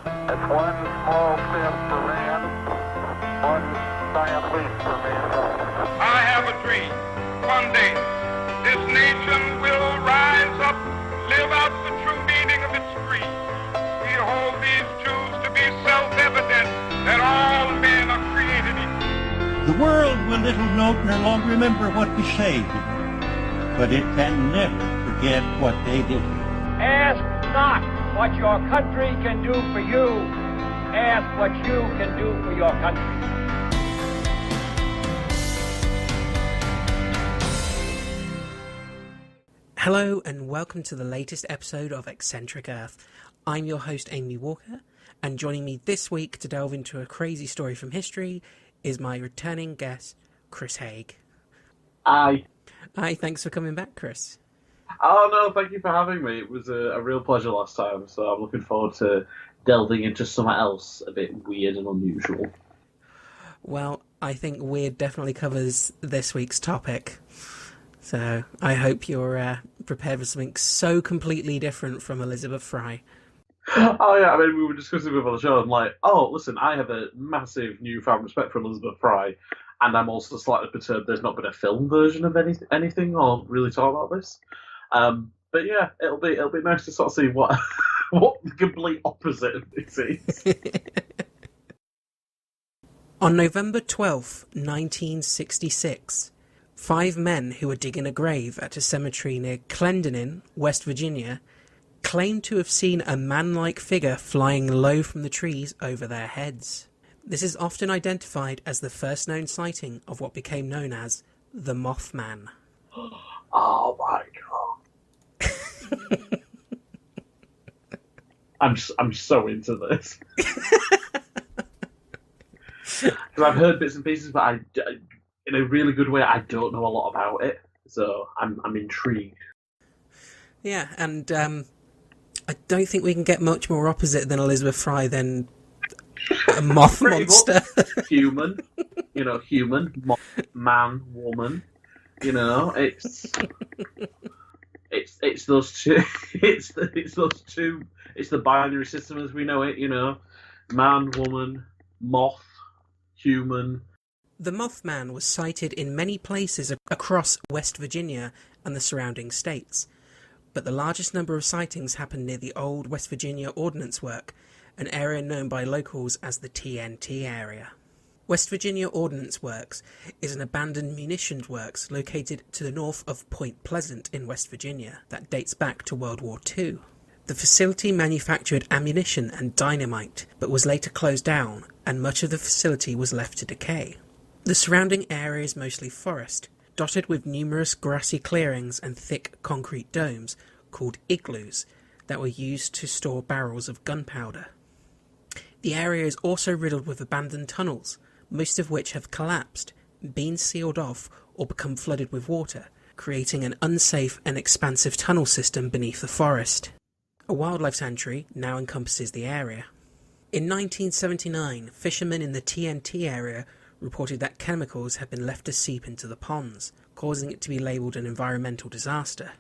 It's one small step for man, one giant leap for mankind. I have a dream. One day, this nation will rise up, live out the true meaning of its creed. We hold these truths to be self-evident that all men are created equal. The world will little note nor long remember what we say, but it can never forget what they did. Ask not what your country can do for you. Ask what you can do for your country. Hello and welcome to the latest episode of Eccentric Earth. I'm your host Amy Walker, and joining me this week to delve into a crazy story from history is my returning guest, Chris Haigh. Hi. Hi, thanks for coming back, Chris. Oh no, thank you for having me. It was a real pleasure last time, so I'm looking forward to delving into something else a bit weird and unusual. Well, I think weird definitely covers this week's topic. So I hope you're prepared for something so completely different from Elizabeth Fry. Oh yeah, I mean, we were discussing before the show, and like, oh, listen, I have a massive newfound respect for Elizabeth Fry, and I'm also slightly perturbed there's not been a film version of anything or really talk about this. But yeah, it'll be nice to sort of see what what the complete opposite of this is. On November 12th, 1966, 5 men who were digging a grave at a cemetery near Clendenin, West Virginia, claimed to have seen a man-like figure flying low from the trees over their heads. This is often identified as the first known sighting of what became known as the Mothman. Oh my god. I'm so into this. Because I've heard bits and pieces, but I, in a really good way, I don't know a lot about it. So I'm intrigued. Yeah, and I don't think we can get much more opposite than Elizabeth Fry than a moth monster. Human, man, woman. It's those two. It's those two. It's the binary system as we know it. Man, woman, moth, human. The Mothman was sighted in many places across West Virginia and the surrounding states, but the largest number of sightings happened near the old West Virginia Ordnance Work, an area known by locals as the TNT area. West Virginia Ordnance Works is an abandoned munitions works located to the north of Point Pleasant in West Virginia that dates back to World War II. The facility manufactured ammunition and dynamite, but was later closed down, and much of the facility was left to decay. The surrounding area is mostly forest, dotted with numerous grassy clearings and thick concrete domes called igloos that were used to store barrels of gunpowder. The area is also riddled with abandoned tunnels, most of which have collapsed, been sealed off, or become flooded with water, creating an unsafe and expansive tunnel system beneath the forest. A wildlife sanctuary now encompasses the area. In 1979, fishermen in the TNT area reported that chemicals had been left to seep into the ponds, causing it to be labelled an environmental disaster.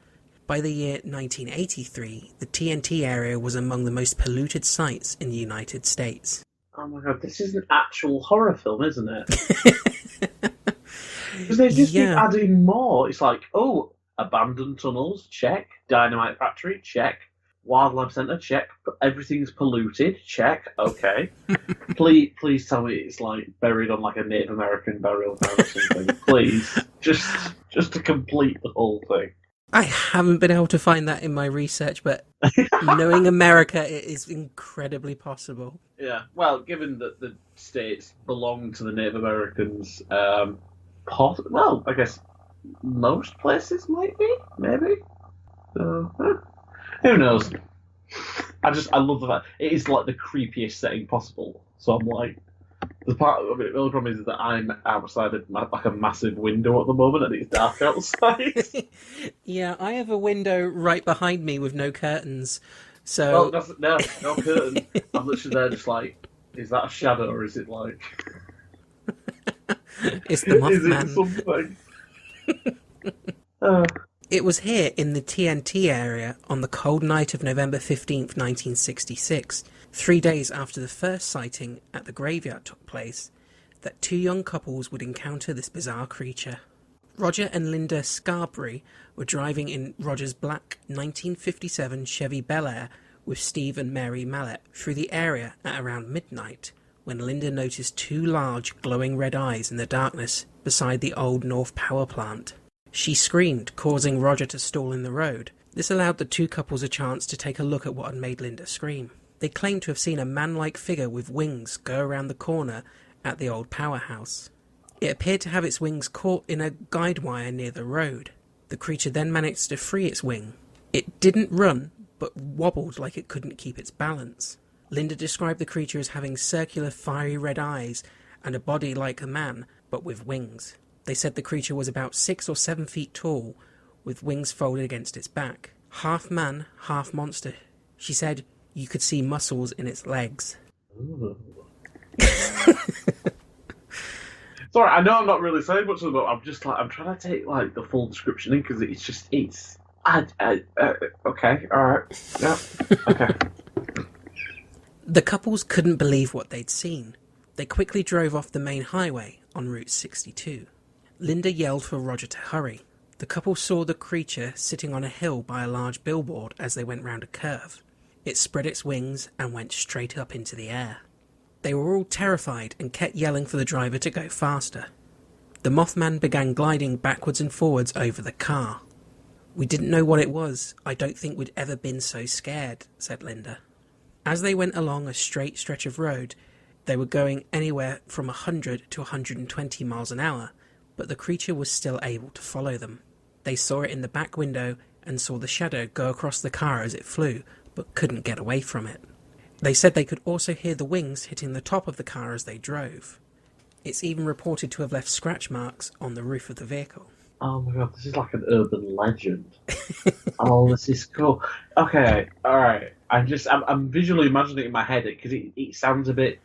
By the year 1983, the TNT area was among the most polluted sites in the United States. Oh my god, this is an actual horror film, isn't it? Because they just keep adding more. It's like, oh, abandoned tunnels, check. Dynamite factory, check. Wildlife centre, check. Everything's polluted, check. Okay. Please tell me it's like buried on like a Native American burial ground or something. Please, just to complete the whole thing. I haven't been able to find that in my research, but knowing America, it is incredibly possible. Yeah, well, given that the states belong to the Native Americans, well, I guess most places might be, maybe. Who knows? I love the fact it is like the creepiest setting possible. So I'm like, the only problem is that I'm outside of like a massive window at the moment, and it's dark outside. Yeah, I have a window right behind me with no curtains. So no curtain. I'm literally there, just like, is that a shadow or is it like? It's the Mothman. Is it something? It was here in the TNT area on the cold night of November 15th, 1966, 3 days after the first sighting at the graveyard took place, that two young couples would encounter this bizarre creature. Roger and Linda Scarberry were driving in Roger's black 1957 Chevy Bel Air with Steve and Mary Mallet through the area at around midnight, when Linda noticed two large glowing red eyes in the darkness beside the old North Power Plant. She screamed, causing Roger to stall in the road. This allowed the two couples a chance to take a look at what had made Linda scream. They claimed to have seen a man-like figure with wings go around the corner at the old powerhouse. It appeared to have its wings caught in a guide wire near the road. The creature then managed to free its wing. It didn't run, but wobbled like it couldn't keep its balance. Linda described the creature as having circular fiery red eyes and a body like a man, but with wings. They said the creature was about 6 or 7 feet tall, with wings folded against its back. Half man, half monster. She said you could see muscles in its legs. Sorry, I know I'm not really saying much, but I'm just like, I'm trying to take like the full description in because it's okay, alright, yeah, okay. The couples couldn't believe what they'd seen. They quickly drove off the main highway on Route 62. Linda yelled for Roger to hurry. The couple saw the creature sitting on a hill by a large billboard as they went round a curve. It spread its wings and went straight up into the air. They were all terrified and kept yelling for the driver to go faster. The Mothman began gliding backwards and forwards over the car. "We didn't know what it was. I don't think we'd ever been so scared," said Linda. As they went along a straight stretch of road, they were going anywhere from 100 to 120 miles an hour, but the creature was still able to follow them. They saw it in the back window and saw the shadow go across the car as it flew, but couldn't get away from it. They said they could also hear the wings hitting the top of the car as they drove. It's even reported to have left scratch marks on the roof of the vehicle. Oh my god, this is like an urban legend. Oh, this is cool. Okay, alright. I'm visually imagining it in my head because it sounds a bit...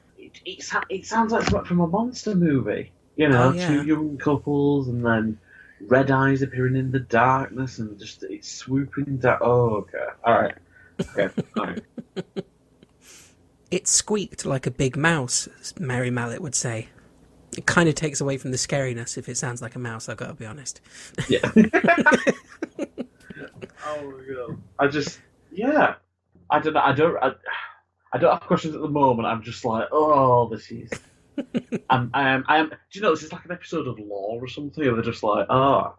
It sounds like something from a monster movie. You know, Oh, yeah. Two young couples and then red eyes appearing in the darkness and just it's swooping down. Oh, okay. Alright. Okay, alright. It squeaked like a big mouse, as Mary Mallet would say. It kind of takes away from the scariness if it sounds like a mouse, I've got to be honest. Yeah. Oh my god. Yeah. I don't know. I don't have questions at the moment. I'm just like, oh, this is. I am. Do you know this is like an episode of Law or something? Where they're just like, oh,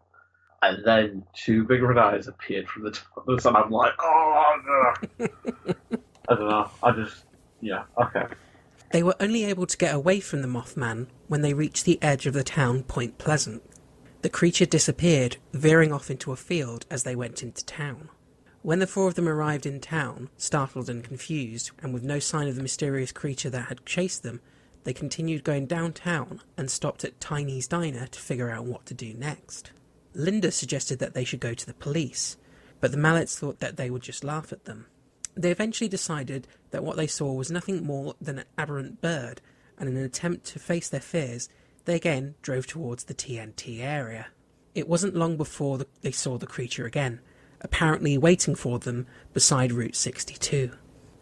and then two big red eyes appeared from the top, and I'm like, oh no. I don't know. Yeah, okay. They were only able to get away from the Mothman when they reached the edge of the town Point Pleasant. The creature disappeared, veering off into a field as they went into town. When the four of them arrived in town, startled and confused, and with no sign of the mysterious creature that had chased them, they continued going downtown and stopped at Tiny's Diner to figure out what to do next. Linda suggested that they should go to the police, but the Mallets thought that they would just laugh at them. They eventually decided that what they saw was nothing more than an aberrant bird, and in an attempt to face their fears, they again drove towards the TNT area. It wasn't long before they saw the creature again, apparently waiting for them beside Route 62.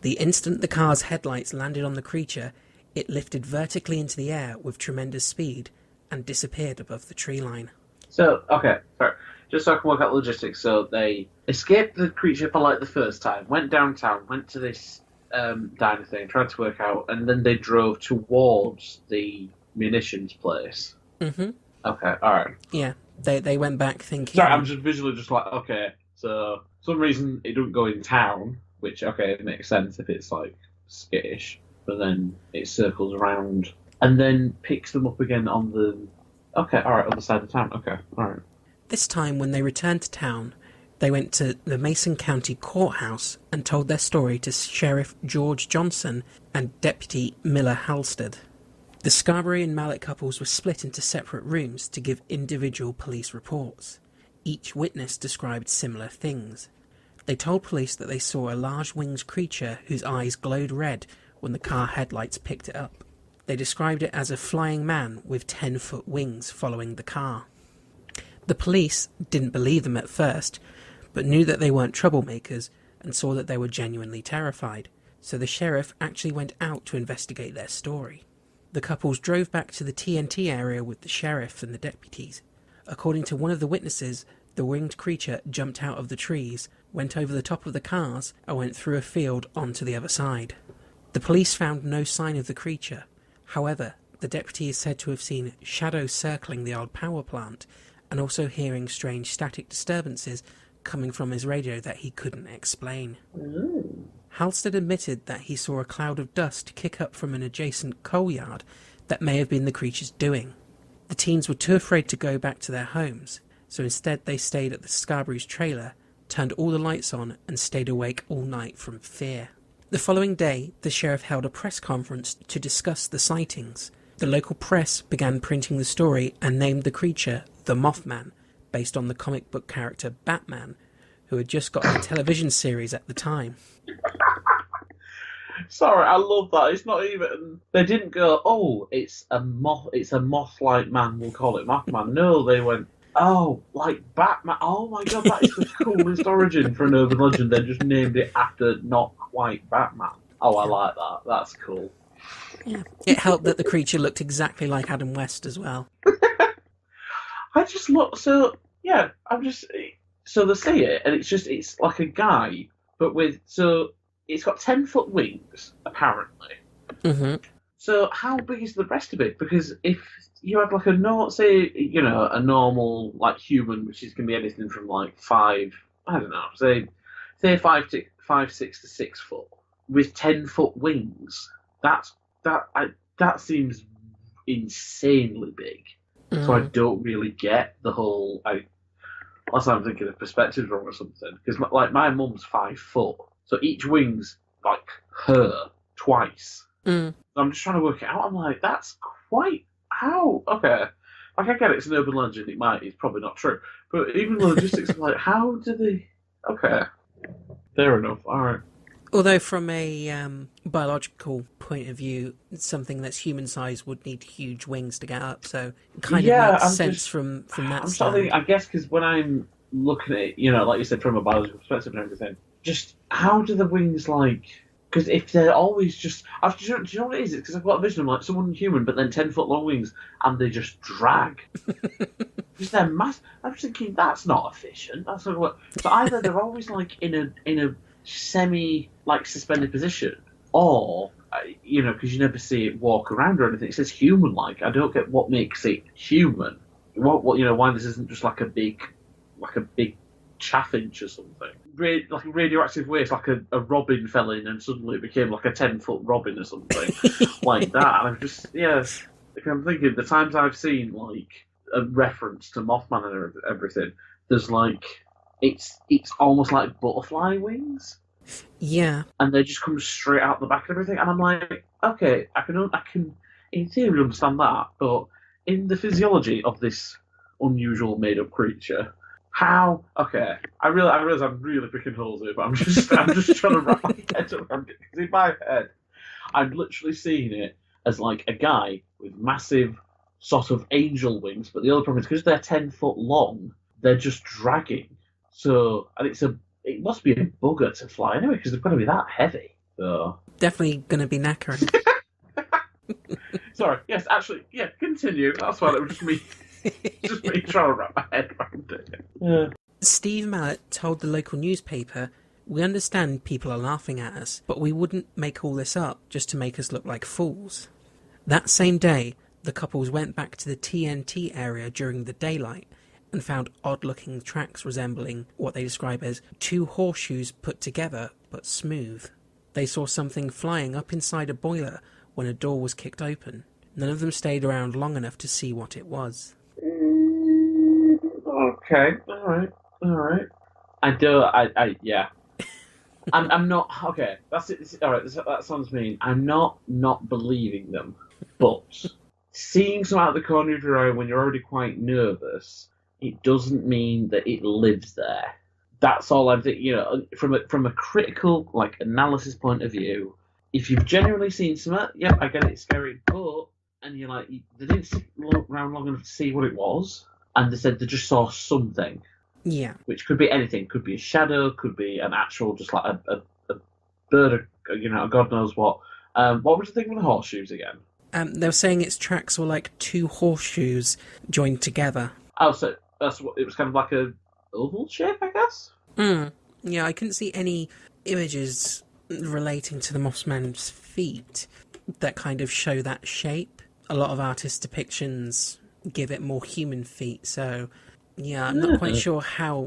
The instant the car's headlights landed on the creature, it lifted vertically into the air with tremendous speed and disappeared above the tree line. So, okay, sorry. Just so I can work out logistics. So they escaped the creature for like the first time, went downtown, went to this diner thing, tried to work out, and then they drove towards the munitions place. Mm-hmm. Okay, alright. Yeah, they went back thinking... Sorry, I'm just visually just like, okay, so for some reason it doesn't go in town, which, okay, it makes sense if it's like skittish, but then it circles around and then picks them up again on the... Okay, alright, other side of town. Okay, alright. This time, when they returned to town, they went to the Mason County Courthouse and told their story to Sheriff George Johnson and Deputy Miller Halstead. The Scarberry and Mallet couples were split into separate rooms to give individual police reports. Each witness described similar things. They told police that they saw a large winged creature whose eyes glowed red when the car headlights picked it up. They described it as a flying man with 10-foot wings following the car. The police didn't believe them at first, but knew that they weren't troublemakers and saw that they were genuinely terrified, so the sheriff actually went out to investigate their story. The couples drove back to the TNT area with the sheriff and the deputies. According to one of the witnesses, the winged creature jumped out of the trees, went over the top of the cars, and went through a field onto the other side. The police found no sign of the creature. However, the deputy is said to have seen shadows circling the old power plant, and also hearing strange static disturbances coming from his radio that he couldn't explain. Halstead admitted that he saw a cloud of dust kick up from an adjacent coal yard that may have been the creature's doing. The teens were too afraid to go back to their homes, so instead they stayed at the Scarberry's trailer, turned all the lights on, and stayed awake all night from fear. The following day, the sheriff held a press conference to discuss the sightings. The local press began printing the story and named the creature the Mothman, based on the comic book character Batman, who had just got a television series at the time. Sorry, I love that. It's not even... They didn't go, oh, it's a moth-like man, we'll call it Mothman. No, they went, oh, like Batman. Oh my god, that is the coolest origin for an urban legend. They just named it after not quite Batman. Oh, I like that. That's cool. Yeah. It helped that the creature looked exactly like Adam West as well. I just look, so, yeah, so they say it, and it's like a guy, but so it's got 10-foot wings, apparently. Mm-hmm. So how big is the rest of it? Because if you have like a normal, like, human, which is going to be anything from like 5, I don't know, say 5, 6 to 6 foot, with 10-foot wings, that seems insanely big. So I don't really get the whole... Unless I'm thinking of perspective wrong or something. Because like my mum's 5 foot, so each wing's like her twice. So I'm just trying to work it out. I'm like, that's quite... How? Okay. Like, I get it's an urban legend. It's probably not true. But even the logistics of like, how do they... Okay. Fair enough. All right. Although from a biological point of view, something that's human-sized would need huge wings to get up, so it kind of makes sense from that I'm side. thinking, I guess, because when I'm looking at it, like you said, from a biological perspective and everything, just how do the wings, like... Because if they're always just... Do you know what it is? It's because I've got a vision of, like, someone human, but then 10-foot-long wings, and they just drag. Because they're massive. I'm thinking, that's not efficient. That's not what... So either they're always, like, in a semi, like, suspended position, or, because you never see it walk around or anything. It says human-like. I don't get what makes it human. Why this isn't just like a big chaffinch or something. Like a radioactive waste, like a robin fell in and suddenly it became like a 10-foot robin or something. Like that. And I'm just, I'm thinking, the times I've seen, like, a reference to Mothman and everything, there's like, it's almost like butterfly wings. Yeah. And they just come straight out the back and everything. And I'm like, okay, I can in theory understand that, but in the physiology of this unusual made-up creature, how? Okay, I realize I'm really picking holes here, but I'm just trying to wrap my head around it. Because in my head, I'm literally seeing it as like a guy with massive sort of angel wings, but the other problem is because they're 10 foot long, they're just dragging. So, and it must be a bugger to fly anyway, because they've got to be that heavy. So Definitely going to be knackering. Sorry, yes, actually, yeah, continue. That's why it was just me trying to wrap my head around it. Yeah. Steve Mallet told the local newspaper, "We understand people are laughing at us, but we wouldn't make all this up just to make us look like fools." That same day, the couples went back to the TNT area during the daylight and found odd-looking tracks resembling what they describe as 2 horseshoes put together but smooth. They saw something flying up inside a boiler when a door was kicked open. None of them stayed around long enough to see what it was. Okay, alright. Yeah. I'm not, okay, that's it, alright, that sounds mean. I'm not believing them, but seeing some out of the corner of your eye when you're already quite nervous, it doesn't mean that it lives there. That's all I'm thinking, from a critical, like, analysis point of view, if you've genuinely seen something, yep, I get it, it's scary, but, and you're like, they didn't stick around long enough to see what it was, and they said they just saw something. Yeah. Which could be anything. Could be a shadow, could be an actual, just like a bird, God knows what. What was the thing with the horseshoes again? They were saying its tracks were like two horseshoes joined together. Oh, so that's what, it was kind of like a oval shape, I guess? Yeah, I couldn't see any images relating to the Mothman's feet that kind of show that shape. A lot of artists' depictions give it more human feet, so yeah, I'm not quite sure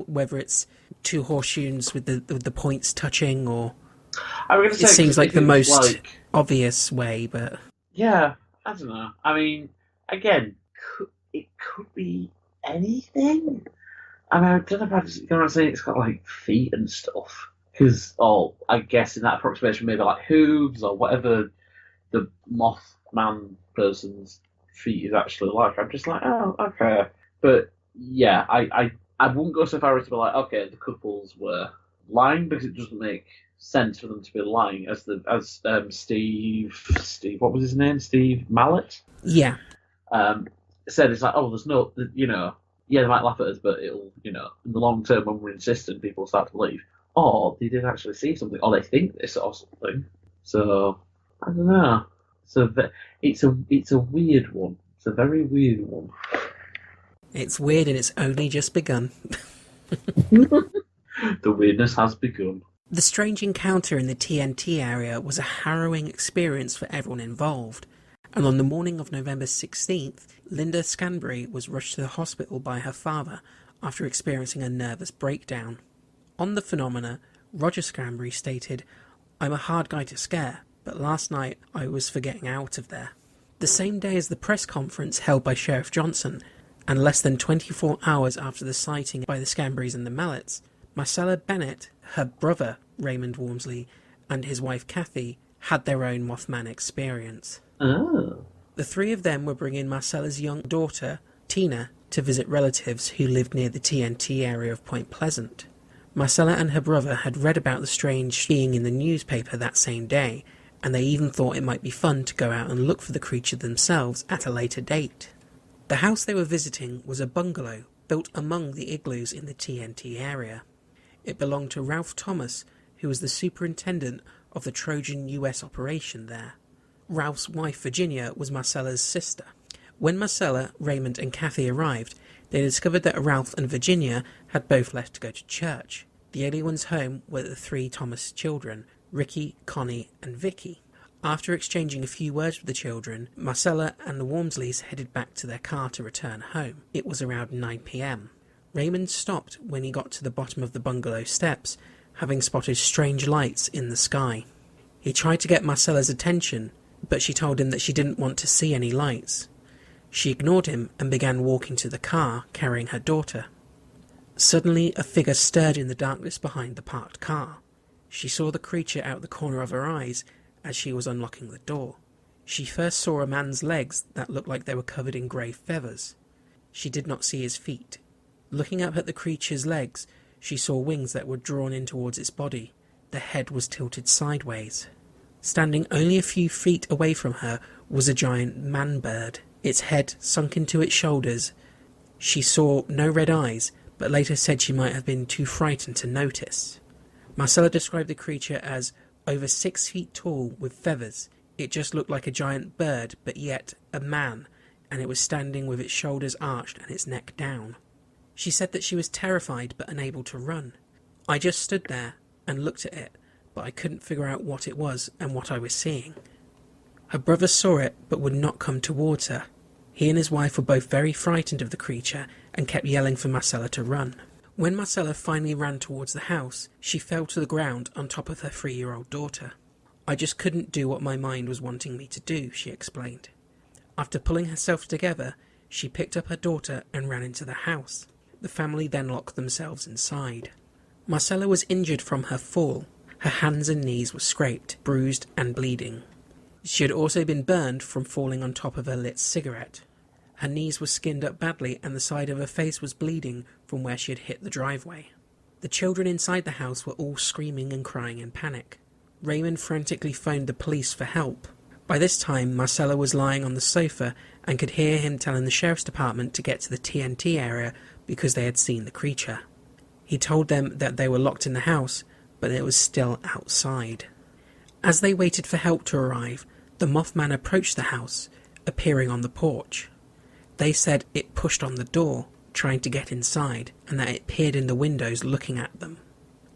whether it's two horseshoes with the points touching, or it seems like the most obvious way, but yeah, I don't know. I mean, again, it could be anything. I mean, I don't know if I'm saying it's got like feet and stuff, because, I guess in that approximation, maybe like hooves or whatever the Mothman person's feet is actually like. I'm just like, oh, okay. But yeah, I wouldn't go so far as to be like, okay, the couples were lying, because it doesn't make sense for them to be lying. As Steve, what was his name? Steve Mallet? Yeah. Said, it's like, oh, there's no, yeah, they might laugh at us, but it'll, in the long term, when we're insistent, people start to believe. Or they did actually see something, or they think they saw something. So I don't know. So it's a weird one. It's a very weird one. It's weird, and it's only just begun. The weirdness has begun. The strange encounter in the TNT area was a harrowing experience for everyone involved, and on the morning of November 16th, Linda Scanbury was rushed to the hospital by her father after experiencing a nervous breakdown. On the phenomena, Roger Scanbury stated, "I'm a hard guy to scare, but last night I was for getting out of there." The same day as the press conference held by Sheriff Johnson, and less than 24 hours after the sighting by the Scanburys and the Mallets, Marcella Bennett, her brother Raymond Walmsley, and his wife Kathy had their own Mothman experience. Oh. The three of them were bringing Marcella's young daughter, Tina, to visit relatives who lived near the TNT area of Point Pleasant. Marcella and her brother had read about the strange being in the newspaper that same day, and they even thought it might be fun to go out and look for the creature themselves at a later date. The house they were visiting was a bungalow built among the igloos in the TNT area. It belonged to Ralph Thomas, who was the superintendent of the Trojan US operation there. Ralph's wife Virginia was Marcella's sister. When Marcella, Raymond and Kathy arrived, they discovered that Ralph and Virginia had both left to go to church. The only ones home were the three Thomas children, Ricky, Connie and Vicky. After exchanging a few words with the children, Marcella and the Walmsleys headed back to their car to return home. It was around 9 p.m. Raymond stopped when he got to the bottom of the bungalow steps, having spotted strange lights in the sky. He tried to get Marcella's attention, but she told him that she didn't want to see any lights. She ignored him and began walking to the car, carrying her daughter. Suddenly, a figure stirred in the darkness behind the parked car. She saw the creature out the corner of her eyes as she was unlocking the door. She first saw a man's legs that looked like they were covered in grey feathers. She did not see his feet. Looking up at the creature's legs, she saw wings that were drawn in towards its body. The head was tilted sideways. Standing only a few feet away from her was a giant man-bird, its head sunk into its shoulders. She saw no red eyes, but later said she might have been too frightened to notice. Marcella described the creature as over 6 feet tall with feathers. It just looked like a giant bird, but yet a man, and it was standing with its shoulders arched and its neck down. She said that she was terrified but unable to run. I just stood there and looked at it, but I couldn't figure out what it was and what I was seeing. Her brother saw it but would not come towards her. He and his wife were both very frightened of the creature and kept yelling for Marcella to run. When Marcella finally ran towards the house, she fell to the ground on top of her 3-year-old daughter. I just couldn't do what my mind was wanting me to do, she explained. After pulling herself together, she picked up her daughter and ran into the house. The family then locked themselves inside. Marcella was injured from her fall. Her hands and knees were scraped, bruised and bleeding. She had also been burned from falling on top of a lit cigarette. Her knees were skinned up badly and the side of her face was bleeding from where she had hit the driveway. The children inside the house were all screaming and crying in panic. Raymond frantically phoned the police for help. By this time, Marcella was lying on the sofa and could hear him telling the sheriff's department to get to the TNT area because they had seen the creature. He told them that they were locked in the house, but it was still outside. As they waited for help to arrive, the Mothman approached the house, appearing on the porch. They said it pushed on the door, trying to get inside, and that it peered in the windows looking at them.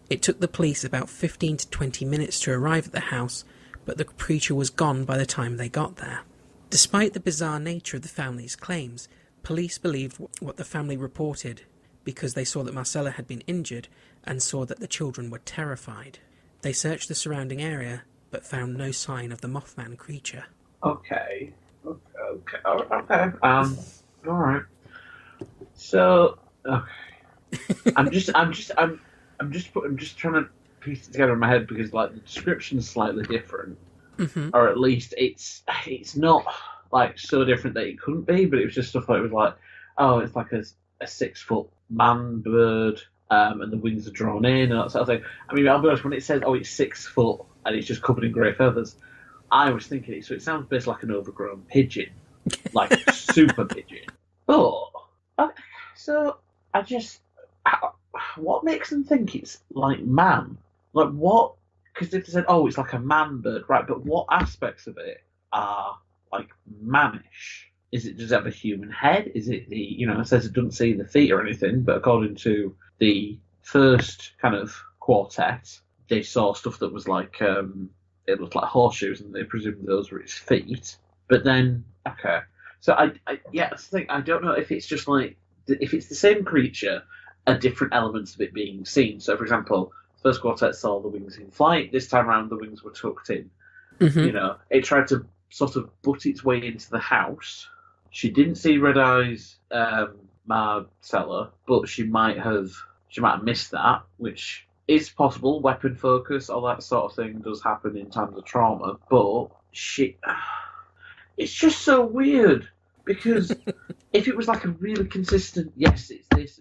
It took the police about 15 to 20 minutes to arrive at the house, but the creature was gone by the time they got there. Despite the bizarre nature of the family's claims, police believed what the family reported because they saw that Marcella had been injured and saw that the children were terrified. They searched the surrounding area, but found no sign of the Mothman creature. Okay. All right. So, okay. I'm just trying to piece it together in my head because, like, the description's slightly different, or at least it's not like so different that it couldn't be. But it was just stuff like it was like, oh, it's like a 6-foot man bird, and the wings are drawn in and that sort of thing. I mean, I'll be honest, when it says, oh, it's 6 foot and it's just covered in grey feathers, I was thinking it. So it sounds basically like an overgrown pigeon, like a super pigeon. But so what makes them think it's like man? Like what? Because if they said, oh, it's like a man bird, right? But what aspects of it are like mannish? Is it, does it have a human head? Is it the, it says it doesn't see the feet or anything, but according to the first kind of quartet, they saw stuff that was like, it looked like horseshoes, and they presumed those were its feet. But then, okay. So that's the thing. I don't know if it's just like, if it's the same creature, different elements of it being seen. So, for example, first quartet saw the wings in flight. This time around, the wings were tucked in. It tried to sort of butt its way into the house. She didn't see Red Eye's Marcella, but she might have missed that, which is possible. Weapon focus, all that sort of thing does happen in times of trauma. But it's just so weird because if it was like a really consistent, yes, it's this,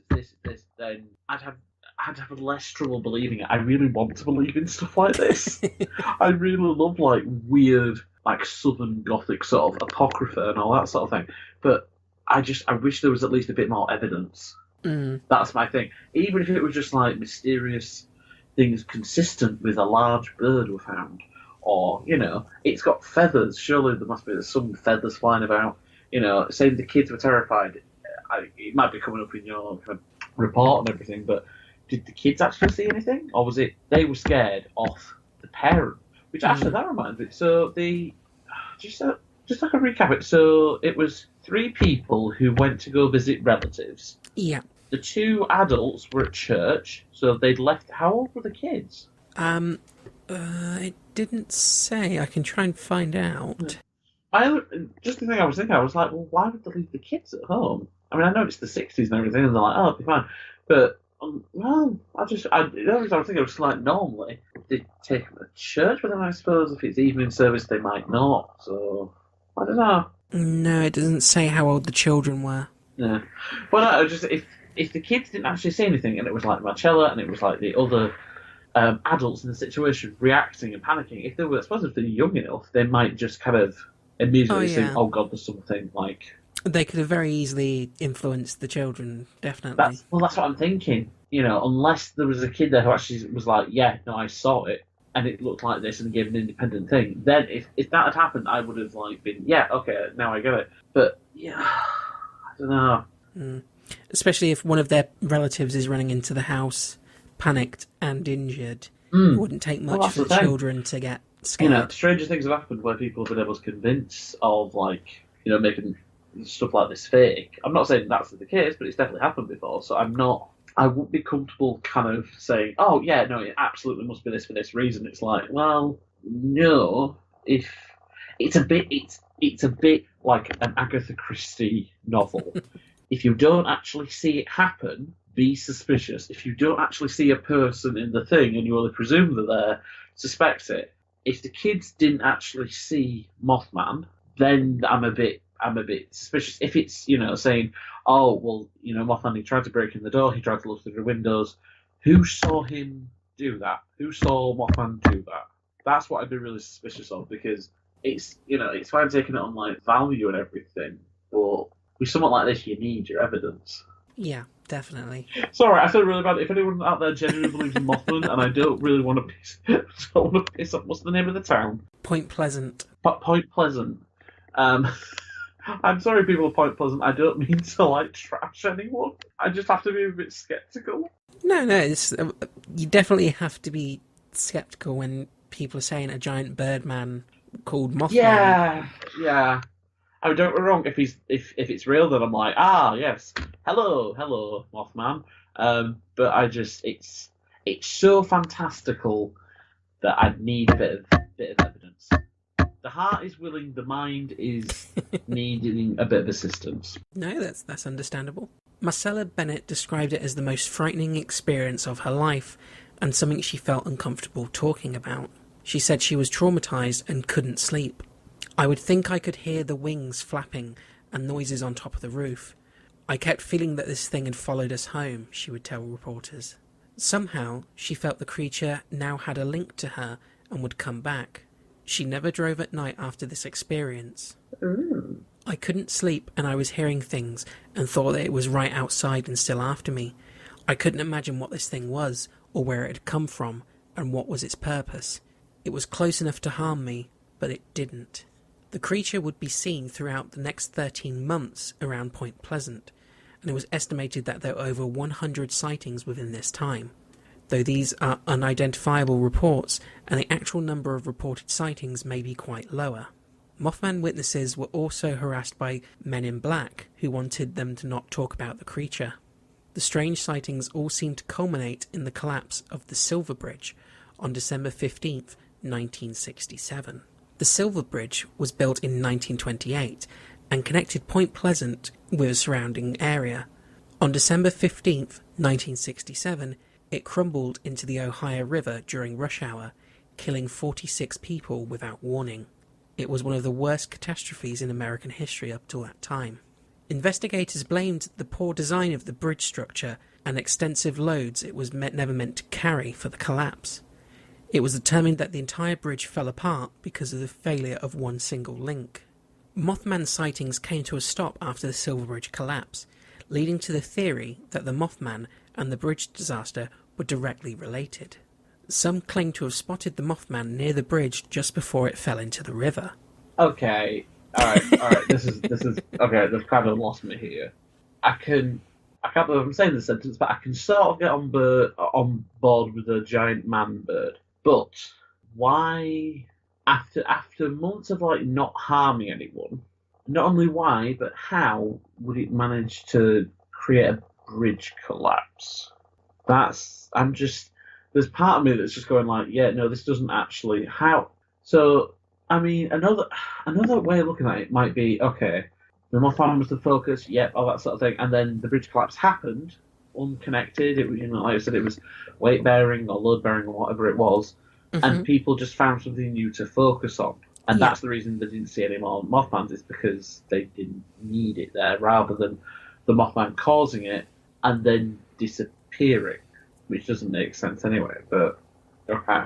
then I'd have less trouble believing it. I really want to believe in stuff like this. I really love like weird, like Southern Gothic sort of apocrypha and all that sort of thing. But I wish there was at least a bit more evidence. That's my thing. Even if it was just like mysterious things consistent with a large bird were found, or it's got feathers. Surely there must be some feathers flying about. Saying the kids were terrified. It might be coming up in your kind of report and everything, but did the kids actually see anything, or was it they were scared off the parent? Which actually that reminds me. So just like a recap it. So it was 3 people who went to go visit relatives. Yeah. The 2 adults were at church, so they'd left. How old were the kids? It didn't say. I can try and find out. Just the thing I was thinking, I was like, well, why would they leave the kids at home? I mean, I know it's the 60s and everything, and they're like, oh, it'll be fine. But, the only thing I was thinking was like, normally, they take them to church, but then I suppose if it's evening service, they might not. So, I don't know. No, it doesn't say how old the children were. Yeah. Well, no, just if the kids didn't actually see anything, and it was like Marcella, and it was like the other adults in the situation reacting and panicking, if they were, I suppose if they're young enough, they might just kind of immediately think, oh God, there's something like... They could have very easily influenced the children, definitely. That's what I'm thinking. Unless there was a kid there who actually was like, yeah, no, I saw it, and it looked like this, and gave an independent thing. Then, if that had happened, I would have like been, yeah, okay, now I get it. But yeah, I don't know. Especially if one of their relatives is running into the house, panicked and injured. It wouldn't take much for the children to get scared. Stranger things have happened where people have been able to convince of like, making stuff like this fake. I'm not saying that's the case, but it's definitely happened before. So I wouldn't be comfortable kind of saying, oh yeah, no, it absolutely must be this for this reason. It's like, well, no, if it's a bit like an Agatha Christie novel. If you don't actually see it happen, be suspicious. If you don't actually see a person in the thing and you only presume they're there, suspect it. If the kids didn't actually see Mothman, then I'm a bit suspicious. If it's, saying, oh, well, Mothman, he tried to break in the door, he tried to look through the windows. Who saw him do that? Who saw Mothman do that? That's what I'd be really suspicious of, because it's it's fine taking it on like value and everything, but with something like this, you need your evidence. Yeah, definitely. Sorry, I feel really bad. If anyone out there genuinely believes in Mothman, and I don't really want to piss off. What's the name of the town? Point Pleasant. Point Pleasant. I'm sorry, people of Point Pleasant. I don't mean to like trash anyone. I just have to be a bit skeptical. No, it's you definitely have to be skeptical when people are saying a giant birdman called Mothman. Yeah. I don't get me wrong. If it's real, then I'm like, yes, hello, Mothman. But it's so fantastical that I need a bit of evidence. The heart is willing, the mind is needing a bit of assistance. No, that's understandable. Marcella Bennett described it as the most frightening experience of her life and something she felt uncomfortable talking about. She said she was traumatized and couldn't sleep. I would think I could hear the wings flapping and noises on top of the roof. I kept feeling that this thing had followed us home, she would tell reporters. Somehow, she felt the creature now had a link to her and would come back. She never drove at night after this experience. Ooh. I couldn't sleep and I was hearing things and thought that it was right outside and still after me. I couldn't imagine what this thing was or where it had come from and what was its purpose. It was close enough to harm me, but it didn't. The creature would be seen throughout the next 13 months around Point Pleasant, and it was estimated that there were over 100 sightings within this time. Though these are unidentifiable reports, and the actual number of reported sightings may be quite lower. Mothman witnesses were also harassed by men in black, who wanted them to not talk about the creature. The strange sightings all seemed to culminate in the collapse of the Silver Bridge on December 15th, 1967. The Silver Bridge was built in 1928 and connected Point Pleasant with the surrounding area. On December 15th, 1967, it crumbled into the Ohio River during rush hour, killing 46 people without warning. It was one of the worst catastrophes in American history up till that time. Investigators blamed the poor design of the bridge structure and extensive loads it was never meant to carry for the collapse. It was determined that the entire bridge fell apart because of the failure of one single link. Mothman sightings came to a stop after the Silver Bridge collapse, leading to the theory that the Mothman and the bridge disaster were directly related. Some claim to have spotted the Mothman near the bridge just before it fell into the river. Okay, all right. This is okay. They've kind of lost me here. I can't believe I'm saying this sentence, but I can sort of get on board with a giant man bird. But why, after months of like not harming anyone, not only why, but how would it manage to create a bridge collapse? There's part of me that's just going like, yeah, no, this doesn't actually, how? So, I mean, another way of looking at it might be, okay, the Mothman was the focus, yep, all that sort of thing, and then the bridge collapse happened, unconnected, it was, like I said, it was weight bearing or load bearing or whatever it was, and people just found something new to focus on. And that's the reason they didn't see any more Mothmans, is because they didn't need it there, rather than the Mothman causing it and then disappearing, which doesn't make sense anyway, but okay.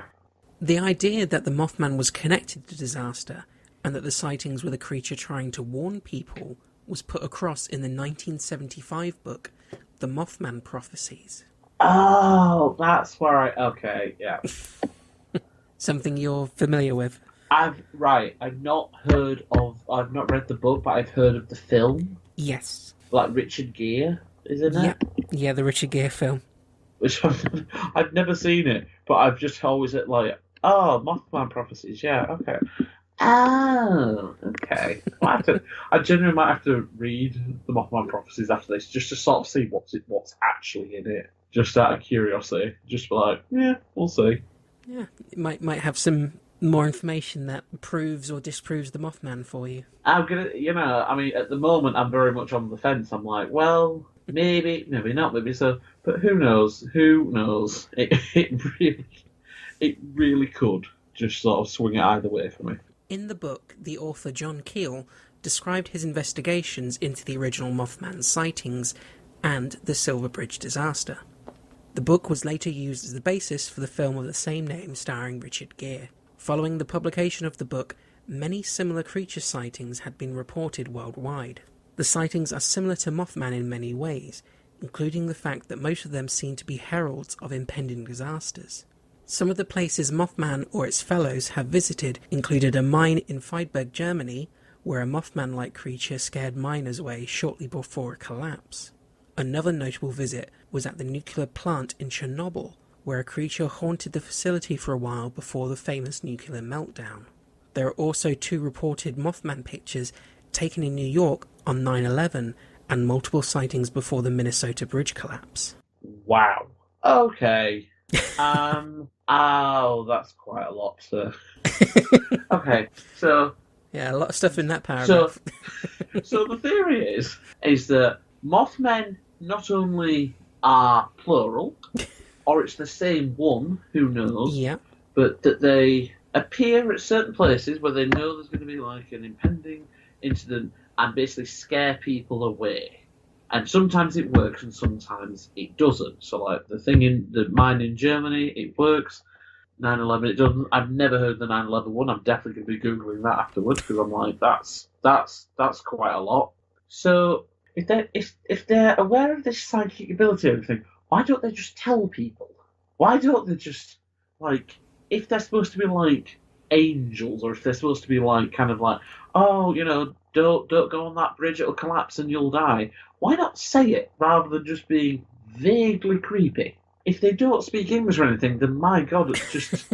The idea that the Mothman was connected to disaster and that the sightings were the creature trying to warn people was put across in the 1975 book, The Mothman Prophecies. Oh, that's where okay, yeah. Something you're familiar with? I've not read the book, but I've heard of the film. Yes. Like Richard Gere, isn't it? Yeah, the Richard Gere film. Which I've never seen it, but I've just always like, oh, Mothman Prophecies, yeah, okay. Oh, okay. I genuinely might have to read the Mothman Prophecies after this, just to sort of see what's actually in it, just out of curiosity. Just be like, yeah, we'll see. Yeah, it might have some more information that proves or disproves the Mothman for you. I'm gonna, I mean, at the moment, I'm very much on the fence. I'm like, well, maybe not, maybe so, but who knows? Who knows? It really could just sort of swing it either way for me. In the book, the author John Keel described his investigations into the original Mothman sightings and the Silver Bridge disaster. The book was later used as the basis for the film of the same name starring Richard Gere. Following the publication of the book, many similar creature sightings had been reported worldwide. The sightings are similar to Mothman in many ways, including the fact that most of them seem to be heralds of impending disasters. Some of the places Mothman or its fellows have visited included a mine in Friedberg, Germany, where a Mothman-like creature scared miners away shortly before a collapse. Another notable visit was at the nuclear plant in Chernobyl, where a creature haunted the facility for a while before the famous nuclear meltdown. There are also 2 reported Mothman pictures taken in New York on 9/11 and multiple sightings before the Minnesota bridge collapse. Wow. Okay. Oh, that's quite a lot, sir. Okay, so... Yeah, a lot of stuff in that paragraph. So the theory is that Mothmen not only are plural, or it's the same one, who knows, Yeah. but that they appear at certain places where they know there's going to be like an impending incident and basically scare people away. And sometimes it works and sometimes it doesn't. So like the thing in the mine in Germany, it works. 9/11, it doesn't. I've never heard the 9/11 one. I'm definitely going to be Googling that afterwards because I'm like, that's quite a lot. So if they're aware of this psychic ability and everything, why don't they just tell people? Why don't they just, like, if they're supposed to be like angels, or if they're supposed to be like kind of like, oh, you know, don't go on that bridge, it'll collapse and you'll die. Why not say it rather than just being vaguely creepy? If they don't speak English or anything, then my God, it's just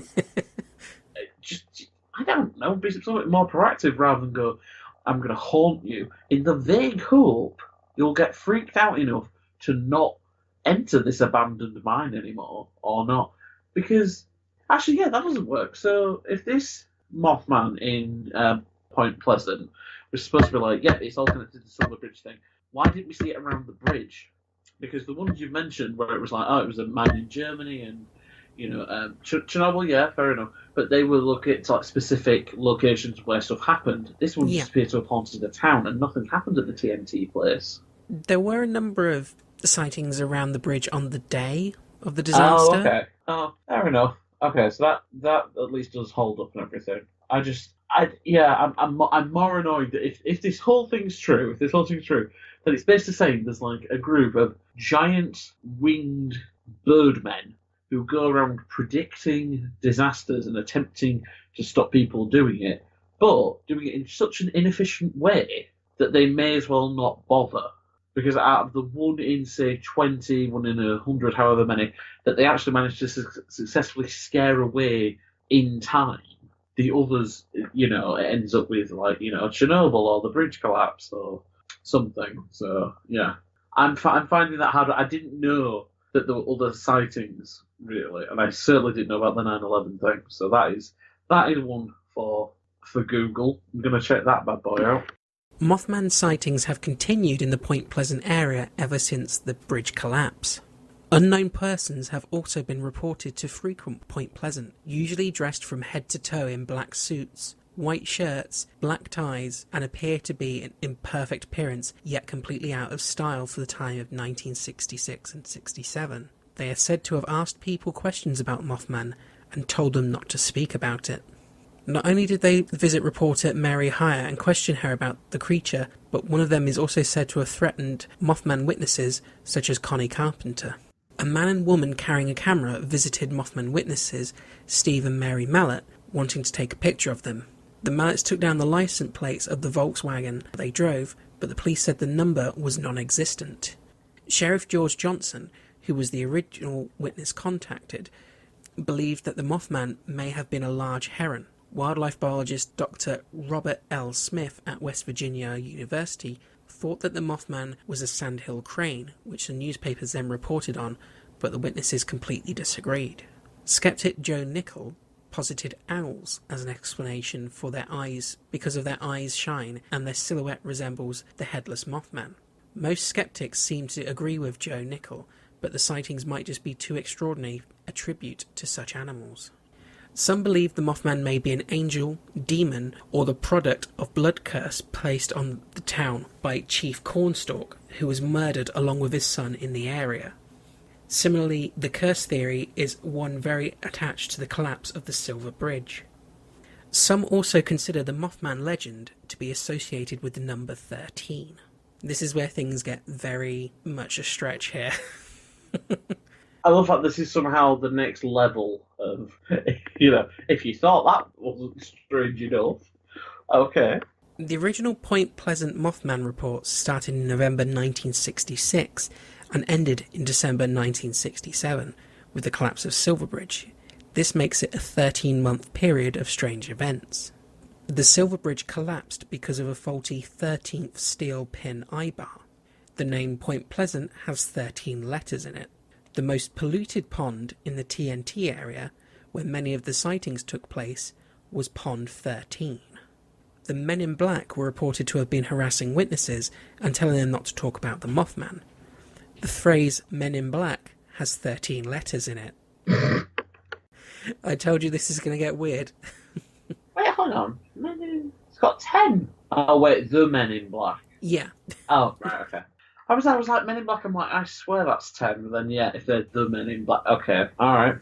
I don't know, be something more proactive rather than go, I'm going to haunt you, in the vague hope you'll get freaked out enough to not enter this abandoned mine anymore, or not. Because, actually, yeah, that doesn't work. So, if this Mothman in Point Pleasant was supposed to be like, yeah, it's all connected to the Silver Bridge thing, why didn't we see it around the bridge? Because the ones you've mentioned, where it was like, oh, it was a mine in Germany, and, you know, Chernobyl, yeah, fair enough, but they were looking at like specific locations where stuff happened. This one just appeared to have haunted a town, and nothing happened at the TNT place. There were a number of sightings around the bridge on the day of the disaster. Oh, okay. Oh, fair enough. Okay, so that at least does hold up and everything. I'm more annoyed that if this whole thing's true, then it's basically saying there's like a group of giant winged birdmen who go around predicting disasters and attempting to stop people doing it, but doing it in such an inefficient way that they may as well not bother. Because out of the 1 in, say, 20, 1 in 100, however many, that they actually managed to successfully scare away in time, the others, you know, it ends up with, like, you know, Chernobyl or the bridge collapse or something. So, yeah. I'm finding that hard. I didn't know that there were other sightings, really, and I certainly didn't know about the 9/11 thing. So that is one for Google. I'm going to check that bad boy out. Mothman sightings have continued in the Point Pleasant area ever since the bridge collapse. Unknown persons have also been reported to frequent Point Pleasant, usually dressed from head to toe in black suits, white shirts, black ties, and appear to be in perfect appearance, yet completely out of style for the time of 1966 and 67. They are said to have asked people questions about Mothman and told them not to speak about it. Not only did they visit reporter Mary Haigh and question her about the creature, but one of them is also said to have threatened Mothman witnesses, such as Connie Carpenter. A man and woman carrying a camera visited Mothman witnesses, Steve and Mary Mallet, wanting to take a picture of them. The Mallets took down the license plates of the Volkswagen they drove, but the police said the number was non-existent. Sheriff George Johnson, who was the original witness contacted, believed that the Mothman may have been a large heron. Wildlife biologist Dr. Robert L. Smith at West Virginia University thought that the Mothman was a sandhill crane, which the newspapers then reported on, but the witnesses completely disagreed. Skeptic Joe Nickell posited owls as an explanation for their eyes because of their eyes' shine and their silhouette resembles the headless Mothman. Most skeptics seem to agree with Joe Nickell, but the sightings might just be too extraordinary a tribute to such animals. Some believe the Mothman may be an angel, demon, or the product of blood curse placed on the town by Chief Cornstalk, who was murdered along with his son in the area. Similarly, the curse theory is one very attached to the collapse of the Silver Bridge. Some also consider the Mothman legend to be associated with the number 13. This is where things get very much a stretch here. I love that this is somehow the next level of, you know, if you thought that wasn't strange enough, okay. The original Point Pleasant Mothman reports started in November 1966 and ended in December 1967 with the collapse of Silverbridge. This makes it a 13-month period of strange events. The Silverbridge collapsed because of a faulty 13th steel pin eye-bar. The name Point Pleasant has 13 letters in it. The most polluted pond in the TNT area, where many of the sightings took place, was Pond 13. The Men in Black were reported to have been harassing witnesses and telling them not to talk about the Mothman. The phrase Men in Black has 13 letters in it. I told you this is going to get weird. Wait, hold on. It's got 10. Oh, wait, the Men in Black. Yeah. Oh, right, okay. I was like, Men in Black, I'm like, I swear that's 10. But then, yeah, if they're the Men in Black, okay, alright.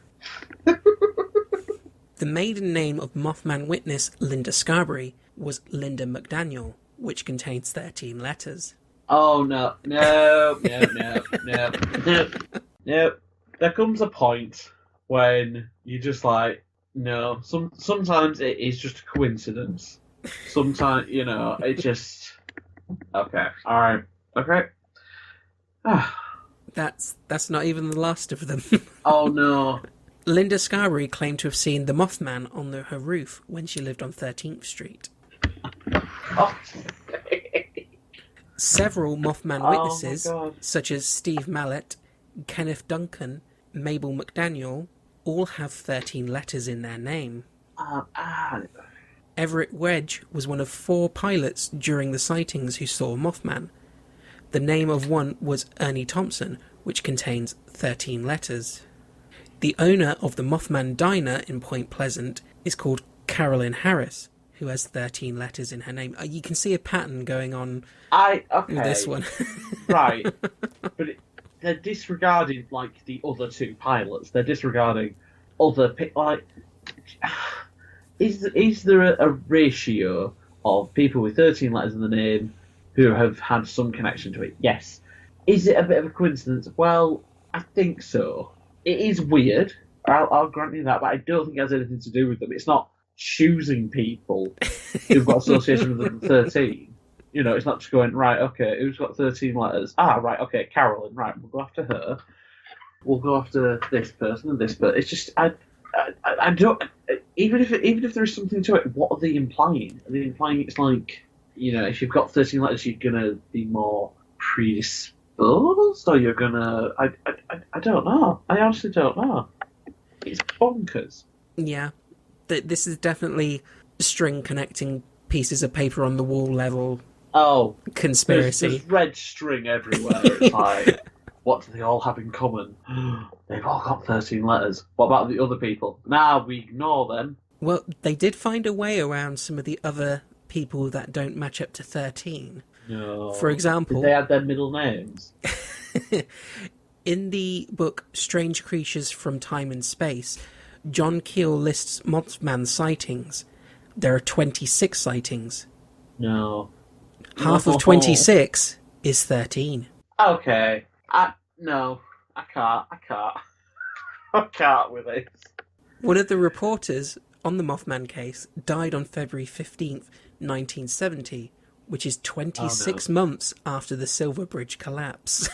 The maiden name of Mothman witness Linda Scarberry was Linda McDaniel, which contains 13 letters. Oh, no. No. There comes a point when you're just like, no. Sometimes it is just a coincidence. Sometimes, you know, it just... Okay, alright. Okay. That's not even the last of them. Oh, no. Linda Scarberry claimed to have seen the Mothman on her roof when she lived on 13th Street. Oh. Several Mothman witnesses, such as Steve Mallet, Kenneth Duncan, Mabel McDaniel, all have 13 letters in their name. Everett Wedge was one of 4 pilots during the sightings who saw Mothman. The name of one was Ernie Thompson, which contains 13 letters. The owner of the Mothman Diner in Point Pleasant is called Carolyn Harris, who has 13 letters in her name. You can see a pattern going on with this one. Right. But they're disregarding, like, the other 2 pilots. They're disregarding other... Like, is there a ratio of people with 13 letters in the name who have had some connection to it? Yes. Is it a bit of a coincidence? Well, I think so. It is weird. I'll grant you that, but I don't think it has anything to do with them. It's not choosing people who've got association with them 13. You know, it's not just going, right, okay, who's got 13 letters? Ah, right, okay, Carolyn, right, we'll go after her. We'll go after this person and this person. It's just, I don't, even if there is something to it, what are they implying? Are they implying it's like, you know, if you've got 13 letters, you're going to be more predisposed? Or you're going to... I don't know. I honestly don't know. It's bonkers. Yeah. This is definitely string connecting pieces of paper on the wall level conspiracy. There's red string everywhere. It's like, what do they all have in common? They've all got 13 letters. What about the other people? Nah, we ignore them. Well, they did find a way around some of the other people that don't match up to 13. No. For example... Did they have their middle names? In the book Strange Creatures from Time and Space, John Keel lists Mothman sightings. There are 26 sightings. No. Half of 26 is 13. Okay. No. I can't. I can't with this. One of the reporters on the Mothman case died on February 15th, 1970, which is 26 months after the Silverbridge collapse.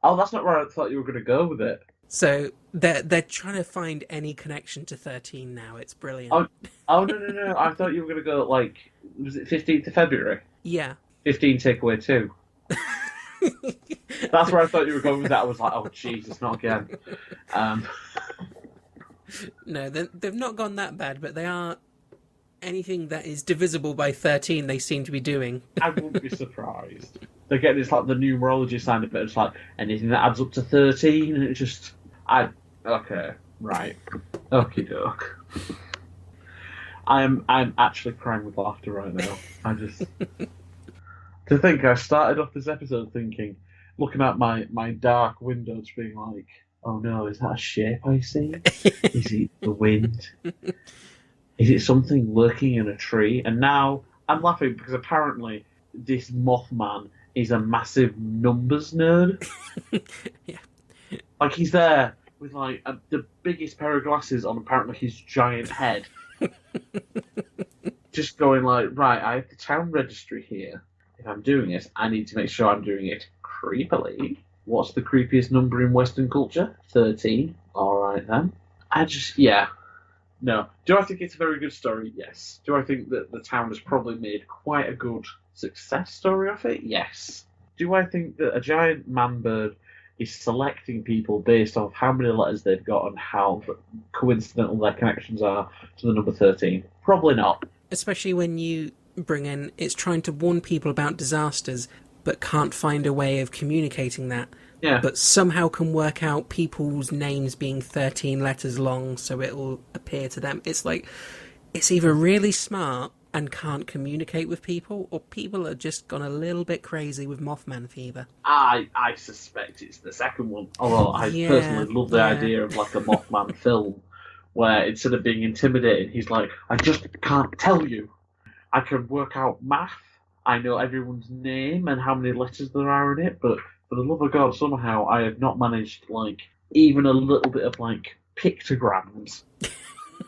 Oh, that's not where I thought you were going to go with it. So they're trying to find any connection to 13 now. It's brilliant. Oh no. I thought you were going to go, like, was it 15th of February? Yeah. 15 take away 2. That's where I thought you were going with that. I was like, oh, Jesus, not again. No, they've not gone that bad, but they are... Anything that is divisible by 13, they seem to be doing. I wouldn't be surprised. They get this, like, the numerology side of it. It's like, anything that adds up to 13, and it's just... Okay, right. Okie doke. I'm actually crying with laughter right now. I just... To think, I started off this episode thinking, looking out my dark window, just being like, oh no, is that a shape I see? Is it the wind? Is it something lurking in a tree? And now I'm laughing because apparently this Mothman is a massive numbers nerd. Yeah. Like he's there with like the biggest pair of glasses on apparently his giant head. Just going like, right, I have the town registry here. If I'm doing it, I need to make sure I'm doing it creepily. What's the creepiest number in Western culture? 13. Alright then. Yeah. No. Do I think it's a very good story? Yes. Do I think that the town has probably made quite a good success story of it? Yes. Do I think that a giant man bird is selecting people based off how many letters they've got and how coincidental their connections are to the number 13? Probably not. Especially when you bring in, it's trying to warn people about disasters, but can't find a way of communicating that. Yeah. But somehow can work out people's names being 13 letters long so it'll appear to them. It's like, it's either really smart and can't communicate with people, or people are just gone a little bit crazy with Mothman fever. I suspect it's the second one. Although I personally love the idea of like a Mothman film where instead of being intimidating, he's like, I just can't tell you. I can work out math. I know everyone's name and how many letters there are in it, but for the love of God, somehow I have not managed like even a little bit of like pictograms,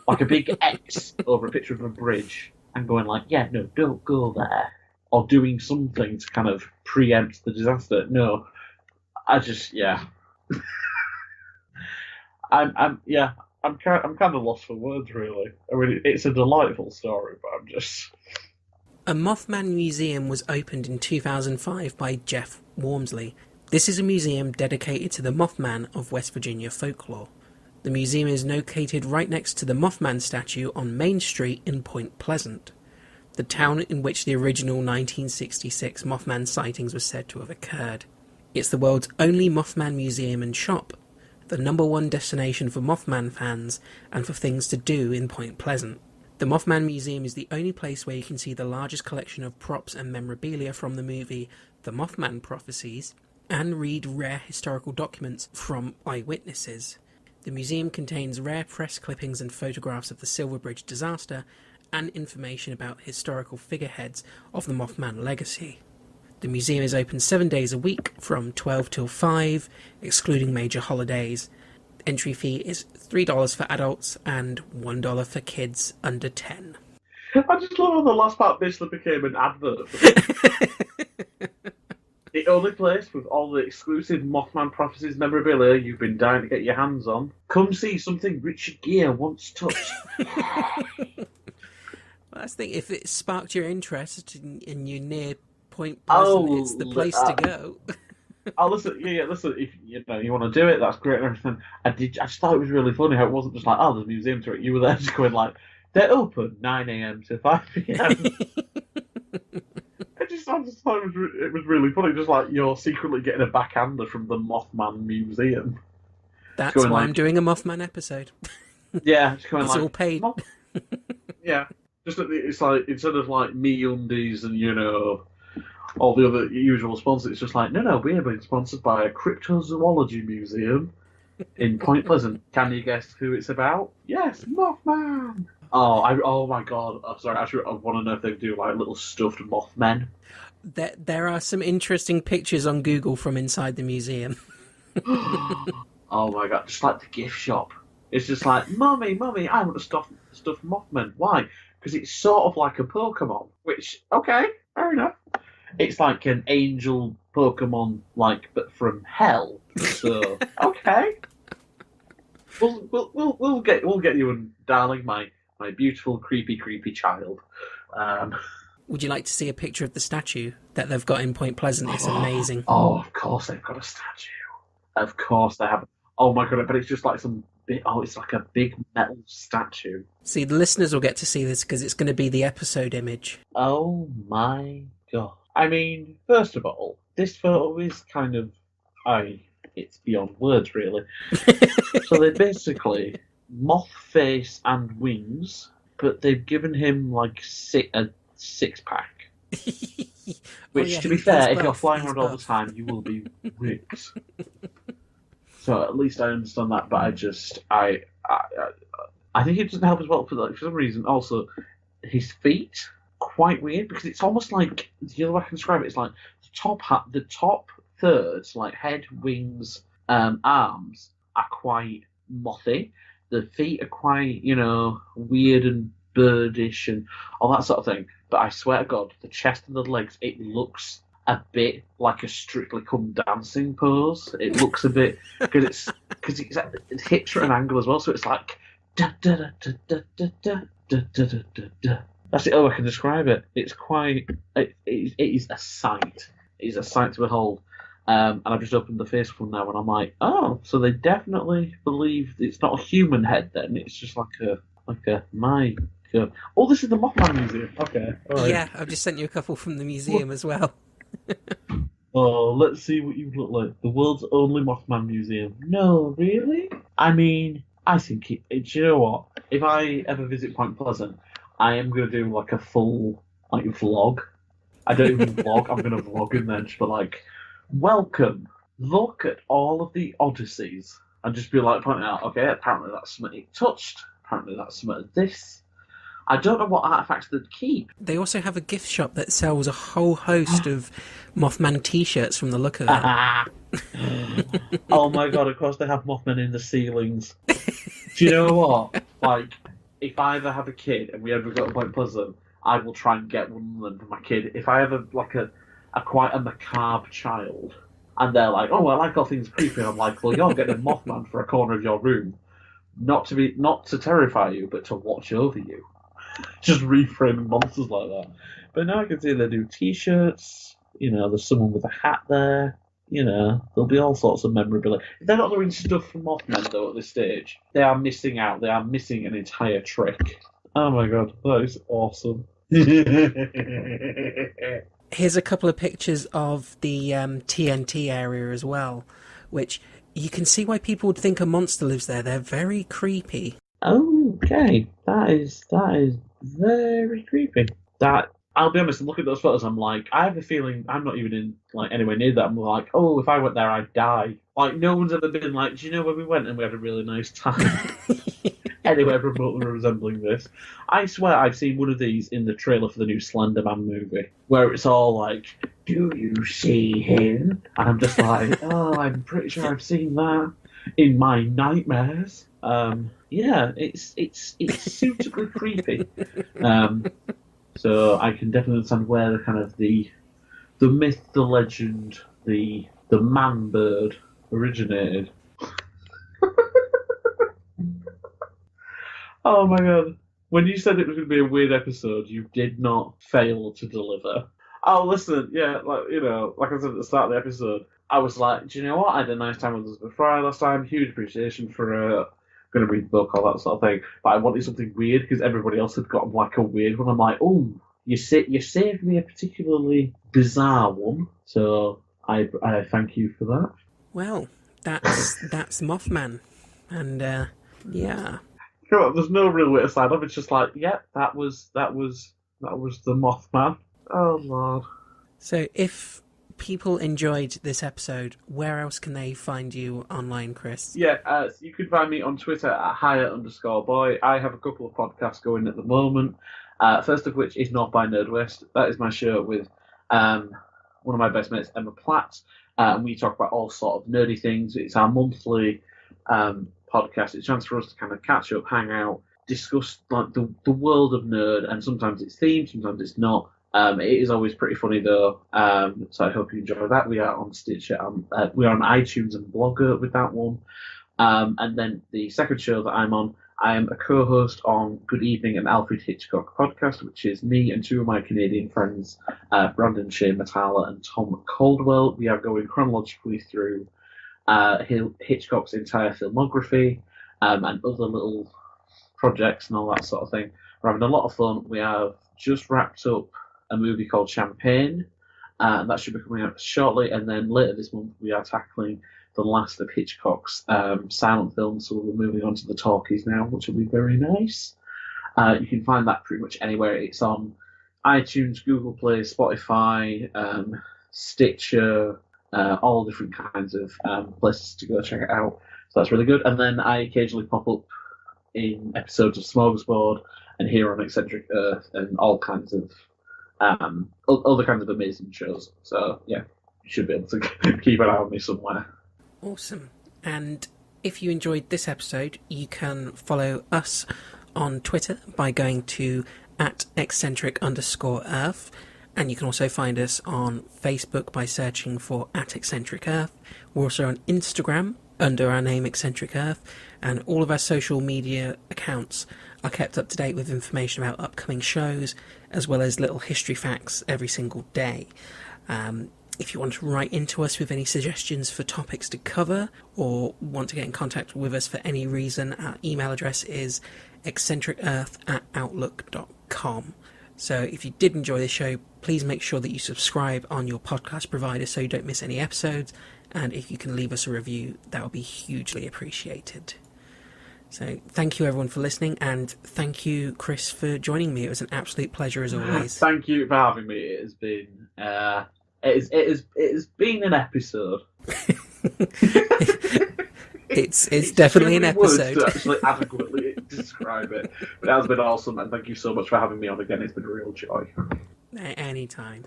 like a big X over a picture of a bridge, and going like, yeah, no, don't go there, or doing something to kind of preempt the disaster. No, I just I'm kind of lost for words, really. I mean, it's a delightful story, but I'm just. A Mothman museum was opened in 2005 by Jeff Wormsley. This is a museum dedicated to the Mothman of West Virginia folklore. The museum is located right next to the Mothman statue on Main Street in Point Pleasant, the town in which the original 1966 Mothman sightings were said to have occurred. It's the world's only Mothman museum and shop, the #1 destination for Mothman fans and for things to do in Point Pleasant. The Mothman Museum is the only place where you can see the largest collection of props and memorabilia from the movie The Mothman Prophecies, and read rare historical documents from eyewitnesses. The museum contains rare press clippings and photographs of the Silver Bridge disaster, and information about historical figureheads of the Mothman legacy. The museum is open 7 days a week from 12 till 5, excluding major holidays. Entry fee is $3 for adults and $1 for kids under 10. I just love how the last part basically became an advert. The only place with all the exclusive Mothman Prophecies memorabilia you've been dying to get your hands on. Come see something Richard Gere once touched. Well, that's the thing. If it sparked your interest and you're near Point Pleasant, it's the place to go. Listen. If you want to do it, that's great and everything. I just thought it was really funny how it wasn't just like, oh, there's a museum to it. You were there just going like, they're open 9 a.m. to 5 p.m. I just thought it was really funny. Just like you're secretly getting a backhander from the Mothman Museum. That's why I'm doing a Mothman episode. Yeah, it's all paid. Yeah, just it's like instead of like MeUndies and all the other usual sponsors, it's just like no, we have been sponsored by a cryptozoology museum in Point Pleasant. Can you guess who it's about? Yes, Mothman. Oh my God! I'm sorry. Actually, I want to know if they do like little stuffed Mothmen. There are some interesting pictures on Google from inside the museum. Oh my God! Just like the gift shop. It's just like, Mummy, I want a stuffed Mothman. Why? Because it's sort of like a Pokemon. Which, okay, fair enough. It's like an angel Pokemon, but from hell. So okay, we'll get you and darling, my beautiful creepy child. Would you like to see a picture of the statue that they've got in Point Pleasant? It's amazing. Oh, of course they've got a statue. Of course they have. Oh my God! But it's just like it's like a big metal statue. See, the listeners will get to see this because it's going to be the episode image. Oh my God! I mean, first of all, this photo is kind of, it's beyond words, really. So they basically moth face and wings, but they've given him a 6-pack. Which, to be fair, if you're flying around all the time, you will be ripped. So at least I understand that, but I think it doesn't help as well for some reason. Also, his feet quite weird because it's almost like the other way I can describe it. It's like the top thirds, like head, wings, arms, are quite mothy. The feet are quite, weird and birdish and all that sort of thing. But I swear to God, the chest and the legs, it looks a bit like a Strictly Come Dancing pose. It looks a bit because its hips are at an angle as well, so it's like da da da da da da da da da da da. That's the only way I can describe it. It's quite. It is a sight. It is a sight to behold. And I've just opened the Facebook one now, and I'm like, oh, so they definitely believe it's not a human head. Then it's just like a my God. Oh, this is the Mothman Museum. Okay, all right. Yeah, I've just sent you a couple from the museum as well. Oh, let's see what you look like. The world's only Mothman Museum. No, really? I mean, I think do you know what? If I ever visit Point Pleasant, I am going to do like a full vlog. I don't even vlog. I'm going to vlog in there, just be like, welcome. Look at all of the odysseys, and just be like pointing out. Okay, apparently that's something it touched. Apparently that's something this. I don't know what artifacts they'd keep. They also have a gift shop that sells a whole host of Mothman T-shirts from the look of it. Oh my God, of course they have Mothman in the ceilings. Do you know what? Like, if I ever have a kid and we ever go to Point Pleasant, I will try and get one of them for my kid. If I have a quite a macabre child and they're like, oh, I like all things creepy, and I'm like, well, you're getting a Mothman for a corner of your room. Not to terrify you, but to watch over you. Just reframing monsters like that. But now I can see they do T-shirts. There's someone with a hat there. There'll be all sorts of memorabilia. If they're not doing stuff from Mothman, though, at this stage, they are missing out. They are missing an entire trick. Oh my God, that is awesome. Here's a couple of pictures of the TNT area as well, which you can see why people would think a monster lives there. They're very creepy. Okay, that is very creepy. I'll be honest, and look at those photos, I'm like, I have a feeling I'm not even in anywhere near that. I'm like, oh, if I went there, I'd die. Like, no one's ever been like, do you know where we went and we had a really nice time? Anywhere remotely resembling this. I swear I've seen one of these in the trailer for the new Slender Man movie, where it's all like, do you see him? And I'm just like, oh, I'm pretty sure I've seen that in my nightmares. Yeah, it's suitably creepy. So I can definitely understand where the kind of the myth, the legend, the man bird originated. Oh my God. When you said it was going to be a weird episode, you did not fail to deliver. Oh, listen, yeah, like I said at the start of the episode, I was like, do you know what? I had a nice time with Elizabeth Fry last time. Huge appreciation for going to read the book, all that sort of thing. But I wanted something weird because everybody else had gotten like a weird one. I'm like, oh, you saved me a particularly bizarre one. So I thank you for that. Well, that's Mothman, and yeah. There's no real way to sign off. It's just like, yeah, that was the Mothman. Oh Lord. So if people enjoyed this episode, where else can they find you online, Chris? Yeah, so you can find me on Twitter at higher_boy. I have a couple of podcasts going at the moment. First of which is North by Nerdwest. That is my show with one of my best mates, Emma Platt, and we talk about all sort of nerdy things. It's our monthly podcast. It's a chance for us to kind of catch up, hang out, discuss like the world of nerd, and sometimes it's themed, sometimes it's not. It is always pretty funny though, so I hope you enjoy that. We are on Stitcher, we are on iTunes and Blogger with that one. And then the second show that I'm on, I am a co-host on Good Evening and Alfred Hitchcock podcast, which is me and two of my Canadian friends, Brandon Shea Matala and Tom Caldwell. We are going chronologically through Hitchcock's entire filmography and other little projects and all that sort of thing. We're having a lot of fun. We have just wrapped up a movie called Champagne, and that should be coming out shortly. And then later this month, we are tackling the last of Hitchcock's silent films, so we're moving on to the talkies now, which will be very nice. You can find that pretty much anywhere. It's on iTunes, Google Play, Spotify, Stitcher, all different kinds of places to go check it out. So that's really good. And then I occasionally pop up in episodes of Smorgasbord and here on Eccentric Earth and all kinds of other kinds of amazing shows. So yeah, you should be able to keep an eye on me somewhere. Awesome. And if you enjoyed this episode, you can follow us on Twitter by going to @eccentric_earth. And you can also find us on Facebook by searching for @Eccentric Earth. We're also on Instagram under our name Eccentric Earth, and all of our social media accounts are kept up to date with information about upcoming shows, as well as little history facts every single day. If you want to write into us with any suggestions for topics to cover, or want to get in contact with us for any reason, our email address is eccentricearth@outlook.com. So if you did enjoy the show, please make sure that you subscribe on your podcast provider so you don't miss any episodes. And if you can leave us a review, that would be hugely appreciated. So thank you everyone for listening, and thank you, Chris, for joining me. It was an absolute pleasure as always. Thank you for having me. It has been it has been an episode. It's definitely an episode. To actually adequately describe it. But it has been awesome, and thank you so much for having me on again. It's been a real joy. Anytime.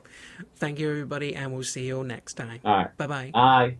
Thank you, everybody, and we'll see you all next time. All right. Bye-bye. Bye.